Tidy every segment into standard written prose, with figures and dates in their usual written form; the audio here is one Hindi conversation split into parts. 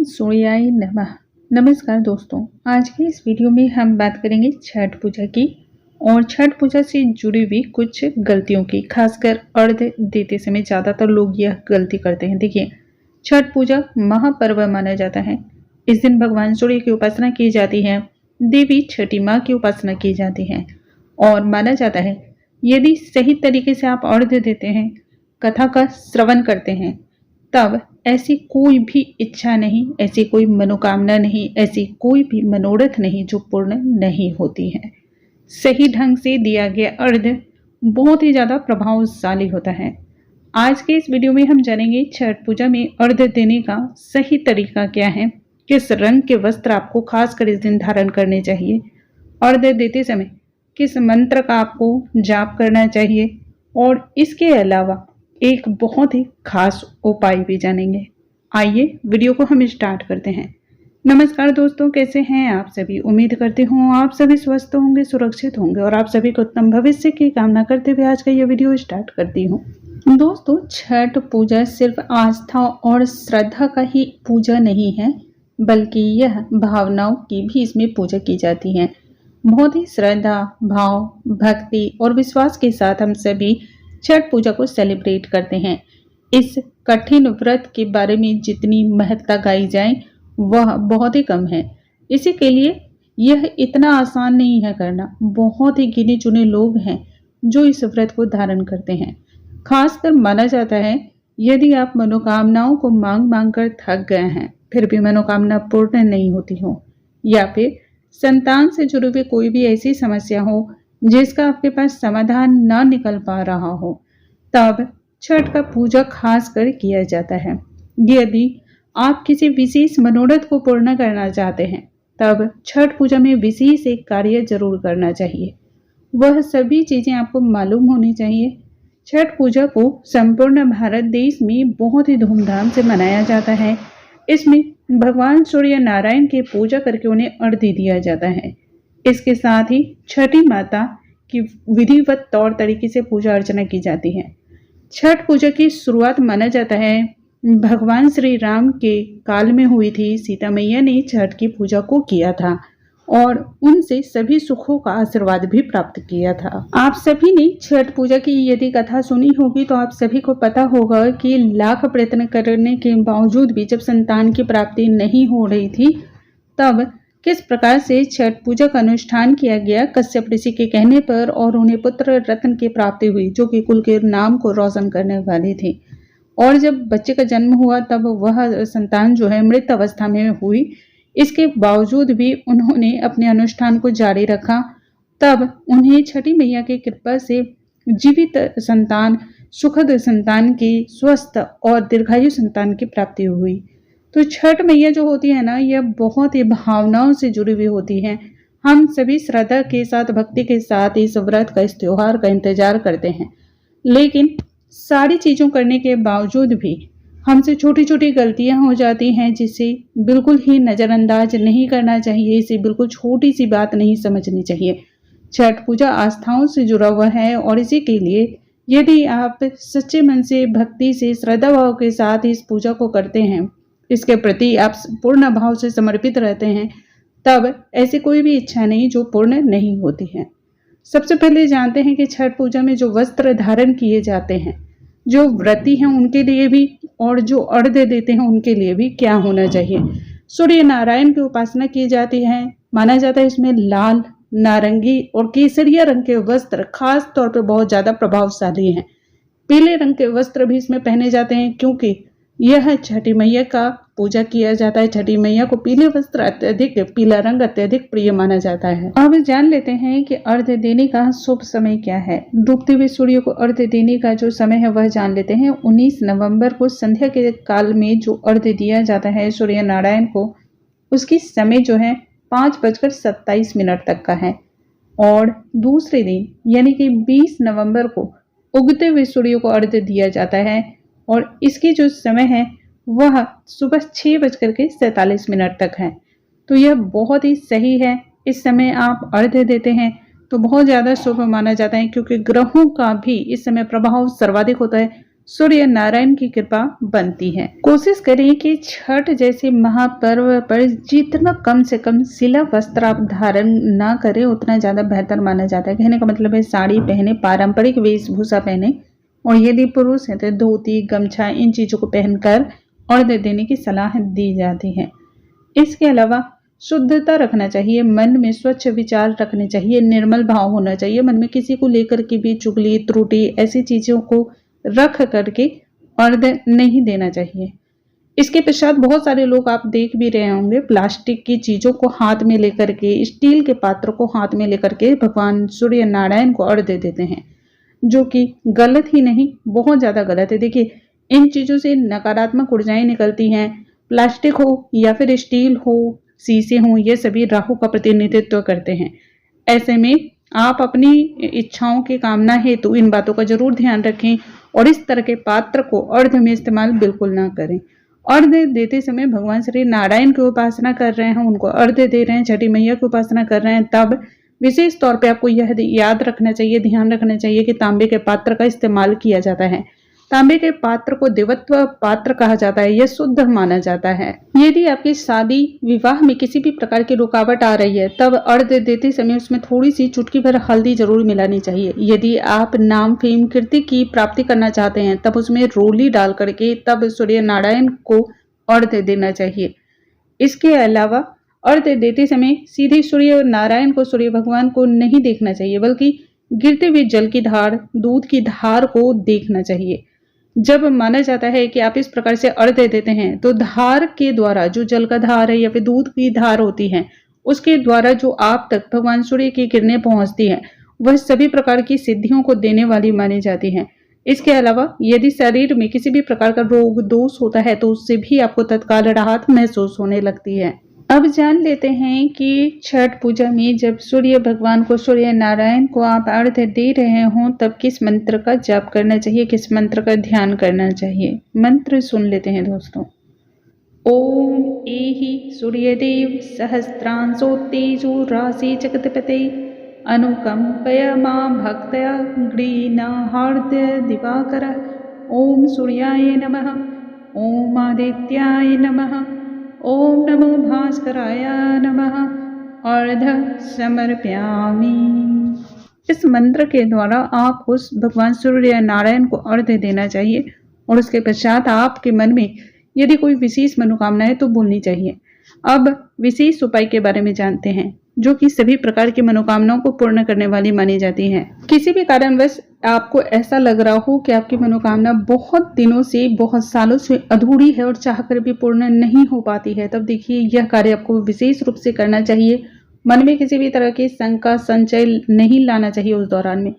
सूर्याय नमः। नमस्कार दोस्तों, आज की इस वीडियो में हम बात करेंगे छठ पूजा की और छठ पूजा से जुड़ी हुई कुछ गलतियों की। खासकर अर्घ देते समय ज़्यादातर लोग यह गलती करते हैं। देखिए, छठ पूजा महापर्व माना जाता है। इस दिन भगवान सूर्य की उपासना की जाती है, देवी छठी माँ की उपासना की जाती है और माना जाता है यदि सही तरीके से आप अर्घ देते हैं, कथा का श्रवण करते हैं, तब ऐसी कोई भी इच्छा नहीं, ऐसी कोई मनोकामना नहीं, ऐसी कोई भी मनोरथ नहीं जो पूर्ण नहीं होती है। सही ढंग से दिया गया अर्घ बहुत ही ज़्यादा प्रभावशाली होता है। आज के इस वीडियो में हम जानेंगे छठ पूजा में अर्घ देने का सही तरीका क्या है, किस रंग के वस्त्र आपको खासकर इस दिन धारण करने चाहिए, अर्घ देते समय किस मंत्र का आपको जाप करना चाहिए और इसके अलावा एक बहुत ही खास उपाय भी जानेंगे। आइए वीडियो को हम स्टार्ट करते हैं। नमस्कार दोस्तों, कैसे हैं आप सभी। उम्मीद करती हूँ आप सभी स्वस्थ होंगे, सुरक्षित होंगे और आप सभी को उत्तम भविष्य की कामना करते हुए आज का यह वीडियो स्टार्ट करती हूँ। दोस्तों, छठ पूजा सिर्फ आस्था और श्रद्धा का ही पूजा नहीं है, बल्कि यह भावनाओं की भी इसमें पूजा की जाती है। बहुत ही श्रद्धा, भाव, भक्ति और विश्वास के साथ हम सभी छठ पूजा को सेलिब्रेट करते हैं। इस कठिन व्रत के बारे में जितनी महत्ता गाई जाए वह बहुत ही कम है। इसी के लिए यह इतना आसान नहीं है करना। बहुत ही गिने चुने लोग हैं जो इस व्रत को धारण करते हैं। खासकर माना जाता है यदि आप मनोकामनाओं को मांग मांग कर थक गए हैं, फिर भी मनोकामना पूर्ण नहीं होती हो, या फिर संतान से जुड़ी हुई कोई भी ऐसी समस्या हो जिसका आपके पास समाधान ना निकल पा रहा हो, तब छठ का पूजा खास कर किया जाता है। यदि आप किसी विशेष मनोरथ को पूर्ण करना चाहते हैं, तब छठ पूजा में विशेष एक कार्य जरूर करना चाहिए। वह सभी चीजें आपको मालूम होनी चाहिए। छठ पूजा को संपूर्ण भारत देश में बहुत ही धूमधाम से मनाया जाता है। इसमें भगवान सूर्य नारायण की पूजा करके उन्हें अर्घ्य दिया जाता है। इसके साथ ही छठी माता की विधिवत तौर तरीके से पूजा अर्चना की जाती है। छठ पूजा की शुरुआत माना जाता है भगवान श्री राम के काल में हुई थी। सीता मैया ने छठ की पूजा को किया था और उनसे सभी सुखों का आशीर्वाद भी प्राप्त किया था। आप सभी ने छठ पूजा की यदि कथा सुनी होगी तो आप सभी को पता होगा कि लाख प्रयत्न करने के बावजूद भी जब संतान की प्राप्ति नहीं हो रही थी, तब किस प्रकार से छठ पूजा का अनुष्ठान किया गया कश्यप ऋषि के कहने पर और उन्हें पुत्र रत्न की प्राप्ति हुई, जो कि कुल के नाम को रोशन करने वाली थी। और जब बच्चे का जन्म हुआ तब वह संतान जो है मृत अवस्था में हुई। इसके बावजूद भी उन्होंने अपने अनुष्ठान को जारी रखा। तब उन्हें छठी मैया की कृपा से जीवित संतान, सुखद संतान की, स्वस्थ और दीर्घायु संतान की प्राप्ति हुई। तो छठ मैया जो होती है ना, यह बहुत ही भावनाओं से जुड़ी हुई होती है। हम सभी श्रद्धा के साथ, भक्ति के साथ इस व्रत का, इस त्योहार का इंतजार करते हैं, लेकिन सारी चीज़ों करने के बावजूद भी हमसे छोटी छोटी गलतियां हो जाती हैं, जिसे बिल्कुल ही नज़रअंदाज नहीं करना चाहिए। इसे बिल्कुल छोटी सी बात नहीं समझनी चाहिए। छठ पूजा आस्थाओं से जुड़ा हुआ है और इसी के लिए यदि आप सच्चे मन से, भक्ति से, श्रद्धा भाव के साथ इस पूजा को करते हैं, इसके प्रति आप पूर्ण भाव से समर्पित रहते हैं, तब ऐसी कोई भी इच्छा नहीं जो पूर्ण नहीं होती है। सबसे पहले जानते हैं कि छठ पूजा में जो वस्त्र धारण किए जाते हैं, जो व्रती हैं उनके लिए भी और जो अर्घ देते हैं उनके लिए भी क्या होना चाहिए। सूर्य नारायण की उपासना की जाती है। माना जाता है इसमें लाल, नारंगी और केसरिया रंग के वस्त्र खास तौर पर बहुत ज्यादा प्रभावशाली हैं। पीले रंग के वस्त्र भी इसमें पहने जाते हैं, क्योंकि यह छठी मैया का पूजा किया जाता है। छठी मैया को पीले वस्त्र अत्यधिक, पीला रंग अत्यधिक प्रिय माना जाता है। अब जान लेते हैं कि अर्घ देने का शुभ समय क्या है। डूबते हुए सूर्य को अर्घ देने का जो समय है वह जान लेते हैं। 19 नवंबर को संध्या के काल में जो अर्घ दिया जाता है सूर्य नारायण को, उसकी समय जो है 5:27 तक का है। और दूसरे दिन यानी कि 20 नवंबर को उगते हुए सूर्य को अर्घ दिया जाता है और इसकी जो समय है वह सुबह 6:47 तक है। तो यह बहुत ही सही है। इस समय आप अर्घ देते हैं तो बहुत ज़्यादा शुभ माना जाता है, क्योंकि ग्रहों का भी इस समय प्रभाव सर्वाधिक होता है। सूर्य नारायण की कृपा बनती है। कोशिश करें कि छठ जैसे महापर्व पर जितना कम से कम सिला वस्त्र आप धारण ना करें उतना ज्यादा बेहतर माना जाता है। कहने का मतलब है साड़ी पहने, पारंपरिक वेशभूषा पहने, और यदि पुरुष है तो धोती, गमछा, इन चीजों को पहनकर अर्घ्य देने की सलाह दी जाती है। इसके अलावा शुद्धता रखना चाहिए, मन में स्वच्छ विचार रखने चाहिए, निर्मल भाव होना चाहिए। मन में किसी को लेकर के भी चुगली, त्रुटि, ऐसी चीजों को रख करके अर्घ्य नहीं देना चाहिए। इसके पश्चात बहुत सारे लोग आप देख भी रहे होंगे प्लास्टिक की चीजों को हाथ में लेकर के, स्टील के पात्र को हाथ में लेकर के भगवान सूर्य नारायण को अर्घ्य देते हैं, जो कि गलत ही नहीं, बहुत ज्यादा गलत है। देखिए, इन चीजों से नकारात्मक ऊर्जाएं निकलती हैं। प्लास्टिक हो या फिर स्टील हो, शीशे हों, ये सभी राहु का प्रतिनिधित्व करते हैं। ऐसे में आप अपनी इच्छाओं की कामना हेतु इन बातों का जरूर ध्यान रखें और इस तरह के पात्र को अर्घ्य में इस्तेमाल बिल्कुल ना करें। अर्घ्य देते समय भगवान श्री नारायण की उपासना कर रहे हैं, उनको अर्घ्य दे रहे हैं, छठी मैया की उपासना कर रहे हैं, तब विशेष तौर पे आपको यह याद रखना चाहिए, ध्यान रखना चाहिए कि तांबे के पात्र का इस्तेमाल किया जाता है। तांबे के पात्र को देवत्व पात्र कहा जाता है, यह शुद्ध माना जाता है। यदि आपकी शादी विवाह में किसी भी प्रकार की रुकावट आ रही है, तब अर्घ्य देते समय उसमें थोड़ी सी चुटकी भर हल्दी जरूर मिलानी चाहिए। यदि आप नाम, फेम, कीर्ति की प्राप्ति करना चाहते हैं, तब उसमें रोली डाल करके तब सूर्य नारायण को अर्घ्य देना चाहिए। इसके अलावा अर्घ्य देते समय सीधे सूर्य नारायण को, सूर्य भगवान को नहीं देखना चाहिए, बल्कि गिरते हुए जल की धार, दूध की धार को देखना चाहिए। जब माना जाता है कि आप इस प्रकार से अर्घ्य देते हैं तो धार के द्वारा, जो जल का धार है या फिर दूध की धार होती है, उसके द्वारा जो आप तक भगवान सूर्य की किरणें पहुंचती हैं, वह सभी प्रकार की सिद्धियों को देने वाली मानी जाती है। इसके अलावा यदि शरीर में किसी भी प्रकार का रोग दोष होता है तो उससे भी आपको तत्काल राहत महसूस होने लगती है। अब जान लेते हैं कि छठ पूजा में जब सूर्य भगवान को, सूर्य नारायण को आप अर्घ्य दे रहे हों, तब किस मंत्र का जाप करना चाहिए, किस मंत्र का ध्यान करना चाहिए। मंत्र सुन लेते हैं दोस्तों। ओम एहि सूर्यदेव सहस्त्रांशो तेजो राशि जगतपते अनुकंपय मां भक्तया गृह्णाहार्द्य दिवाकर। ओम सूर्याय नमः। ओम आदित्याय नमः। ओम नमो भास्कराय नमः। अर्घ्य समर्पयामि। इस मंत्र के द्वारा आप उस भगवान सूर्य नारायण को अर्घ्य देना चाहिए और उसके पश्चात आपके मन में यदि कोई विशेष मनोकामना है तो बोलनी चाहिए। अब विशेष उपाय के बारे में जानते हैं, जो कि सभी प्रकार की मनोकामनाओं को पूर्ण करने वाली मानी जाती है। किसी भी कारणवश आपको ऐसा लग रहा हो कि आपकी मनोकामना बहुत दिनों से, बहुत सालों से अधूरी है और चाहकर भी पूर्ण नहीं हो पाती है, तब देखिए यह कार्य आपको विशेष रूप से करना चाहिए। मन में किसी भी तरह की शंका, संचय नहीं लाना चाहिए। उस दौरान में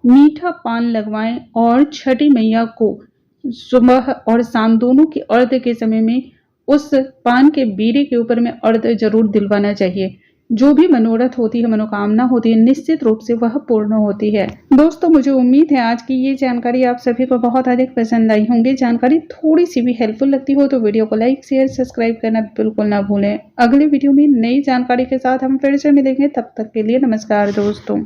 मीठा पान लगवाएं और छठी मैया को सुबह और शाम दोनों के अर्घ्य के समय में उस पान के बीड़े के ऊपर में अर्घ्य जरूर दिलवाना चाहिए। जो भी मनोरथ होती है, मनोकामना होती है, निश्चित रूप से वह पूर्ण होती है। दोस्तों, मुझे उम्मीद है आज की ये जानकारी आप सभी को बहुत अधिक पसंद आई होंगी। जानकारी थोड़ी सी भी हेल्पफुल लगती हो तो वीडियो को लाइक, शेयर, सब्सक्राइब करना बिल्कुल ना भूलें। अगले वीडियो में नई जानकारी के साथ हम फिर से मिलेंगे। तब तक के लिए नमस्कार दोस्तों।